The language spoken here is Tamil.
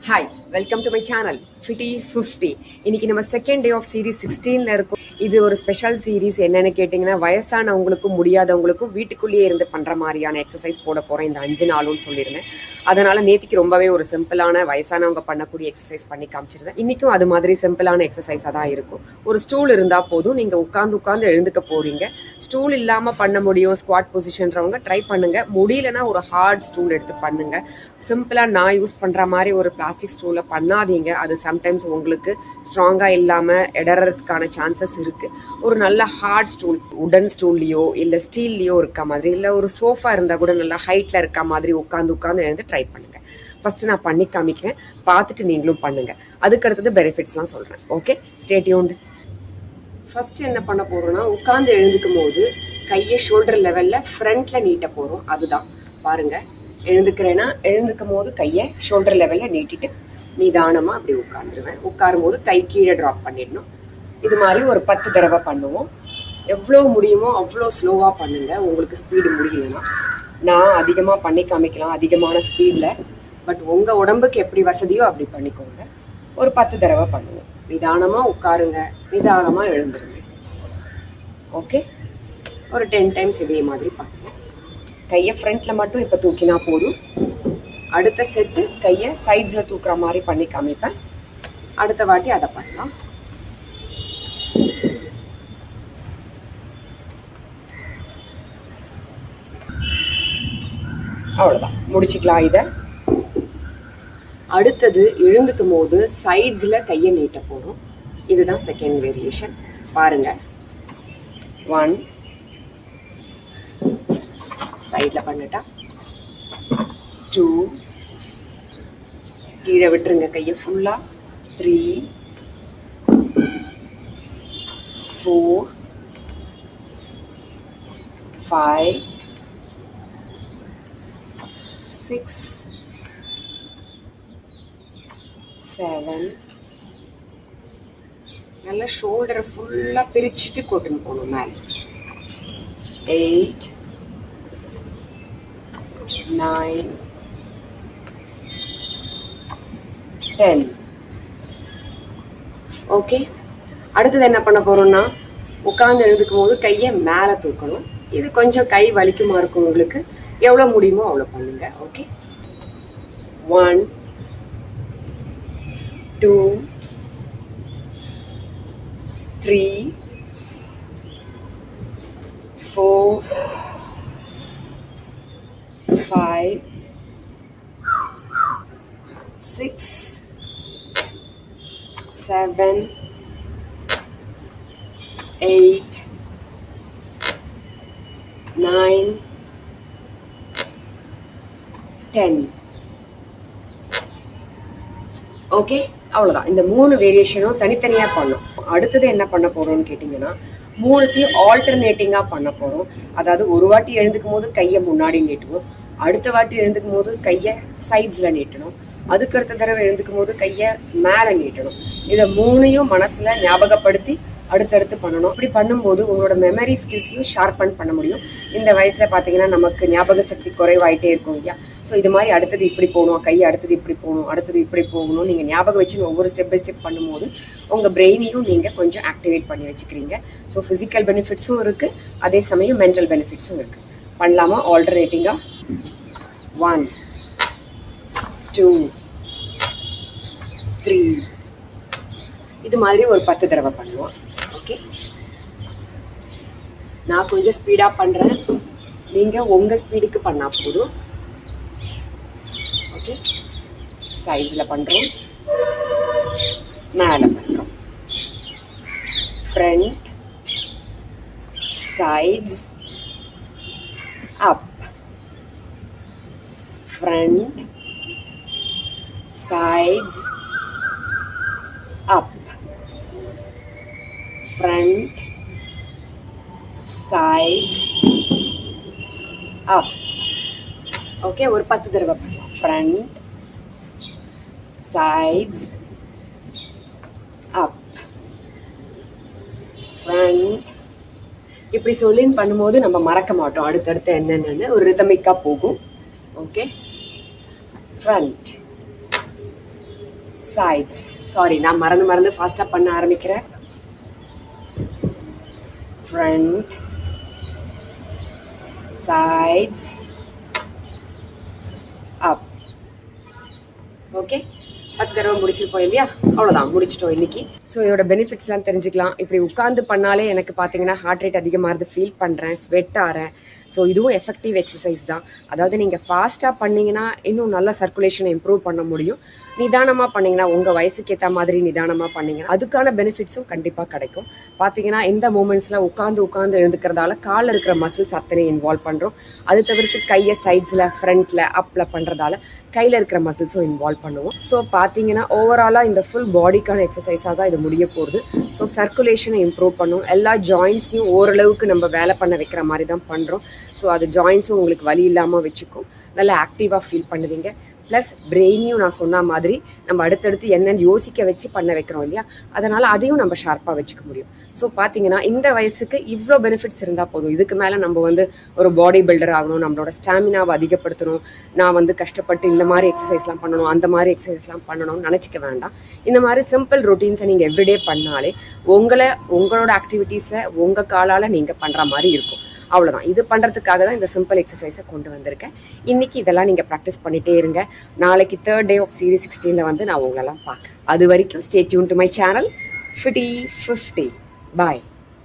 Hi, welcome to my channel fifty 50. இன்னைக்கு நம்ம செகண்ட் டே ஆஃப் சீரீஸ் 16ல இருக்கும். இது ஒரு ஸ்பெஷல் சீரீஸ். என்னன்னு கேட்டிங்கன்னா, வயசானவங்களுக்கும் முடியாதவங்களுக்கும் வீட்டுக்குள்ளேயே இருந்து பண்ணுற மாதிரியான எக்ஸசைஸ் போட போகிறேன் இந்த 5 நாளும் சொல்லியிருந்தேன். அதனால் நேற்றுக்கு ரொம்பவே ஒரு சிம்பிளான வயசானவங்க பண்ணக்கூடிய எக்ஸசைஸ் பண்ணி காமிச்சிருந்தேன். இன்றைக்கும் அது மாதிரி சிம்பிளான எக்ஸசைஸாக தான் இருக்கும். ஒரு ஸ்டூல் இருந்தால் போதும். நீங்கள் உட்காந்து எழுந்துக்க போகிறீங்க. ஸ்டூல் இல்லாமல் பண்ண முடியும் ஸ்குவாட் பொசிஷன்றவங்க ட்ரை பண்ணுங்கள். முடியலன்னா ஒரு ஹார்ட் ஸ்டூல் எடுத்து பண்ணுங்கள். சிம்பிளாக நான் யூஸ் பண்ணுற மாதிரி ஒரு பிளாஸ்டிக் ஸ்டூலில் பண்ணாதீங்க. அது சம்டைம்ஸ் உங்களுக்கு ஸ்ட்ராங்காக இல்லாமல் இடறதுக்கான சான்சஸ் இருக்குது. ஒரு நல்ல ஹார்ட் ஸ்டூல், உடன் ஸ்டூல்லையோ இல்லை ஸ்டீல்லையோ இருக்க மாதிரி, இல்லை ஒரு சோஃபா இருந்தால் கூட நல்லா ஹைட்டில் இருக்க மாதிரி உட்காந்து எழுந்து ட்ரை பண்ணுங்கள். ஃபஸ்ட்டு நான் பண்ணி காமிக்கிறேன், பார்த்துட்டு நீங்களும் பண்ணுங்கள். அதுக்கடுத்தது பெனிஃபிட்ஸ்லாம் சொல்கிறேன். Okay, stay tuned. ஃபஸ்ட்டு என்ன பண்ண போகிறோன்னா, உட்காந்து எழுந்துக்கும் போது கையை ஷோல்டர் லெவலில் ஃப்ரண்ட்டில் நீட்ட போகிறோம். அதுதான் பாருங்கள். எழுந்துக்கிறேன்னா எழுந்துக்கும் போது கையை ஷோல்டர் லெவலில் நீட்டிட்டு நிதானமாக அப்படி உட்காந்துருவேன். உட்காரும் போது கை கீழே ட்ராப் பண்ணிடணும். இது மாதிரி ஒரு 10 தடவை பண்ணுவோம். எவ்வளோ முடியுமோ அவ்வளோ ஸ்லோவாக பண்ணுங்கள். உங்களுக்கு ஸ்பீடு முடியலன்னா நான் அதிகமாக பண்ணி காமிக்கலாம், அதிகமான ஸ்பீடில். பட் உங்கள் உடம்புக்கு எப்படி வசதியோ அப்படி பண்ணிக்கோங்க. ஒரு 10 தடவை பண்ணுவோம். நிதானமாக உட்காருங்க, நிதானமாக எழுந்துருங்க. ஓகே, ஒரு 10 டைம்ஸ் இதே மாதிரி பண்ணுவோம். கையை ஃப்ரண்ட்டில் மட்டும் இப்போ தூக்கினா போதும். அடுத்த செட்டு கையை சைட்ஸில் தூக்குற மாதிரி பண்ணி காமிப்பேன். அடுத்த வாட்டி அதை பண்ணலாம். அவ்வளோதான், முடிச்சுக்கலாம் இதை. அடுத்தது எழுந்துக்கும் போது சைட்ஸில் கையை நீட்ட போகிறோம். இதுதான் செகண்ட் வேரியேஷன். பாருங்கள், 1 சைடில் பண்ணிட்டா, 2 கீழே விட்டுருங்க கையை ஃபுல்லாக, 3 4 5 6 7. நல்லா ஷோல்டரை ஃபுல்லாக பிரிச்சுட்டு கொட்டுன்னு போகணும் மேலே. 8 9 10. ஓகே, அடுத்தது என்ன பண்ண போகிறோம்னா, உட்காந்து எழுதுக்கும் போது கையை மேலே தூக்கணும். இது கொஞ்சம் கை வலிக்குமா இருக்கும் உங்களுக்கு. எவ்வளோ முடியுமோ அவ்வளோ பண்ணுங்க. ஓகே, 1 2 3 4 5 6 7 8 9 10. ஓகே, அவ்வளோதான். இந்த 3 வேரியேஷனும் தனித்தனியாக பண்ணோம். அடுத்தது என்ன பண்ண போகிறோம்னு கேட்டிங்கன்னா, 3த்தையும் ஆல்டர்னேட்டிங்காக பண்ண போகிறோம். அதாவது ஒரு வாட்டி எழுந்துக்கும் போது கையை முன்னாடி நீட்டுவோம், அடுத்த வாட்டி எழுந்துக்கும் போது கையை சைட்ஸில் நீட்டணும், அதுக்கடுத்த தடவை எழுந்துக்கும் போது கையை மேலே நீட்டணும். இதை 3ஐயும் மனசில் ஞாபகப்படுத்தி அடுத்தடுத்து பண்ணணும். அப்படி பண்ணும்போது உங்களோட மெமரி ஸ்கில்ஸையும் ஷார்பன் பண்ண முடியும். இந்த வயசில் பார்த்தீங்கன்னா நமக்கு ஞாபக சக்தி குறைவாயிட்டே இருக்கும் இல்லையா? ஸோ இது மாதிரி அடுத்தது இப்படி போகணும், கை அடுத்தது இப்படி போகணும், அடுத்தது இப்படி போகணும், நீங்கள் ஞாபகம் வச்சுன்னு ஒவ்வொரு ஸ்டெப் பை ஸ்டெப் பண்ணும்போது உங்கள் பிரெயினையும் நீங்கள் கொஞ்சம் ஆக்டிவேட் பண்ணி வச்சுக்கிறீங்க. ஸோ ஃபிசிக்கல் பெனிஃபிட்ஸும் இருக்குது, அதே சமயம் மென்டல் பெனிஃபிட்ஸும் இருக்குது. பண்ணலாமா? ஆல்டர்னேட்டிங்காக 1 2 3 இது மாதிரி ஒரு 10 தடவை பண்ணுவோம். ஓகே, நான் கொஞ்சம் ஸ்பீடாக பண்ணுறேன், நீங்கள் உங்கள் ஸ்பீடுக்கு பண்ணால் போதும். ஓகே, சைஸில் பண்ணுறோம், மேலே பண்ணுறோம், ஃப்ரண்ட் சைட்ஸ் அப், ஃப்ரண்ட் sides up, front sides up. Okay, ஒரு 10 தடவை பண்ணலாம். front sides up, front. இப்படி சொல்லின்னு பண்ணும்போது நம்ம மறக்க மாட்டோம் அடுத்தடுத்து என்னென்னு. ஒரு ரிதமிக்காக போகும். Okay, front sides. சாரி, நான் மறந்து ஃபாஸ்ட்டாக பண்ண ஆரம்பிக்கிறேன். Front, sides, up. ஓகே, 10 தடவை முடிச்சிருப்போம் இல்லையா? அவ்வளோதான், முடிச்சிட்டோம் இன்னைக்கு. ஸோ இதோட பெனிஃபிட்ஸ்லாம் தெரிஞ்சுக்கலாம். இப்படி உட்காந்து பண்ணாலே எனக்கு பார்த்தீங்கன்னா ஹார்ட் ரேட் அதிகமாகிறது ஃபீல் பண்ணுறேன், ஸ்வெட் ஆகிறேன். ஸோ இதுவும் எஃபெக்டிவ் எக்ஸசைஸ் தான். அதாவது நீங்கள் ஃபாஸ்ட்டாக பண்ணிங்கன்னா இன்னும் நல்ல சர்க்குலேஷனை இம்ப்ரூவ் பண்ண முடியும். நிதானமாக பண்ணிங்கன்னா, உங்கள் வயசுக்கு ஏற்ற மாதிரி நிதானமாக பண்ணிங்கன்னா அதுக்கான பெனிஃபிட்ஸும் கண்டிப்பாக கிடைக்கும். பார்த்தீங்கன்னா இந்த மூமெண்ட்ஸில் உட்காந்து எழுந்துக்கிறதால காலில் இருக்கிற மசில்ஸ் அத்தனை இன்வால்வ் பண்ணுறோம். அது தவிர்த்து கையை சைட்ஸில், ஃப்ரண்ட்டில், அப்பில் பண்ணுறதால கையில் இருக்கிற மசில்ஸும் இன்வால்வ் பண்ணுவோம். ஸோ பார்த்தீங்கன்னா ஓவராலாக இந்த ஃபுல் பாடிக்கான எக்ஸசைஸாக தான் இது முடிய போகுது. ஸோ சர்க்குலேஷனை இம்ப்ரூவ் பண்ணும். எல்லா ஜாயின்ட்ஸையும் ஓரளவுக்கு நம்ம வேலை பண்ண வைக்கிற மாதிரி தான் பண்ணுறோம். ஸோ அது ஜாயின்ஸும் உங்களுக்கு வலி இல்லாமல் வச்சுக்கும். நல்லா ஆக்டிவாக ஃபீல் பண்ணுவீங்க. ப்ளஸ் பிரெயினையும் நான் சொன்ன மாதிரி நம்ம அடுத்தடுத்து என்னென்னு யோசிக்க வச்சு பண்ண வைக்கிறோம் இல்லையா? அதனால் அதையும் நம்ம ஷார்ப்பாக வச்சுக்க முடியும். ஸோ பார்த்தீங்கன்னா இந்த வயசுக்கு இவ்வளோ பெனிஃபிட்ஸ் இருந்தால் போதும். இதுக்கு மேலே நம்ம ஒரு பாடி பில்டர் ஆகணும், நம்மளோட ஸ்டாமினாவை அதிகப்படுத்தணும், நான் கஷ்டப்பட்டு இந்த மாதிரி எக்ஸசைஸ்லாம் பண்ணணும், அந்த மாதிரி எக்ஸசைஸ்லாம் பண்ணணும்னு நினச்சிக்க வேண்டாம். இந்த மாதிரி சிம்பிள் ரொட்டீன்ஸை நீங்கள் எவ்ரிடே பண்ணாலே உங்களோட ஆக்டிவிட்டீஸை உங்கள் காலால் நீங்கள் பண்ணுற மாதிரி இருக்கும். அவ்வளோதான். இது பண்ணுறதுக்காக தான் இந்த சிம்பிள் எக்ஸசைஸை கொண்டு வந்திருக்கேன். இன்றைக்கி இதெல்லாம் நீங்கள் ப்ராக்டிஸ் பண்ணிகிட்டே இருங்க. நாளைக்கு 3rd day ஆஃப் சீரீஸ் 16 நான் உங்களெல்லாம் பார்க்குறேன். அது வரைக்கும் stay tune to my channel FITTY50. Bye.